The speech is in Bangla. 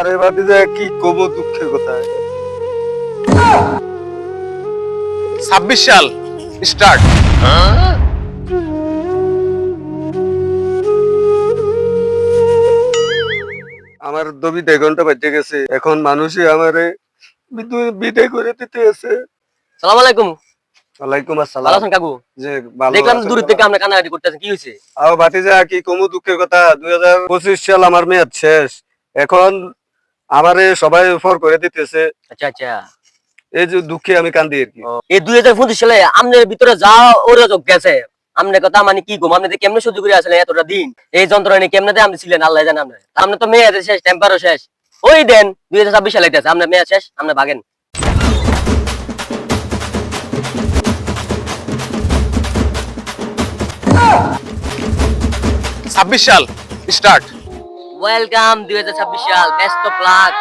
আরে ভাতিজা কি কব দুঃখের কথা। 26 সাল স্টার্ট। আমার তো বিদায় ঘন্টা বাজে গেছে, এখন মানুষই আমারে বিদায় করে দিতে আছে। সালাম আলাইকুম। ওয়ালাইকুম ভালো আসসালাম। আছেন কাকু? যে ভালো দেখলাম আছেন দূর বাবা? থেকে আমরা কান্নাকাটি করতেছেন, কি হয়েছে? আও ভাতিজা কি কমু দুঃখের কথা, 2025 সাল আমার মেয়াদ শেষ। এখন আমারে সবাই অফার করে দিতেছে, আচ্ছা আচ্ছা। এই যে দুঃখে আমি কান্দি আর কি। এই 2025 সালে আমনের ভিতরে যা ওরে যোগ গেছে, আমনের কথা মানে কি ঘুম, আপনি কেমনে সহ্য করে আসলে এতটা দিন এই যন্ত্রণা কেমনে আপনি ছিলেন আল্লাহ জানে। আপনি তো মেয়াদ শেষ, টেম্পারও শেষ। ওই দেন 2026 সালে আইতেছে, আপনার মেয়াদ শেষ, আপনি ভাগেন। 26 সাল স্টার্ট। ওয়েলকাম 2026 সাল, বেস্ট অফ লাক।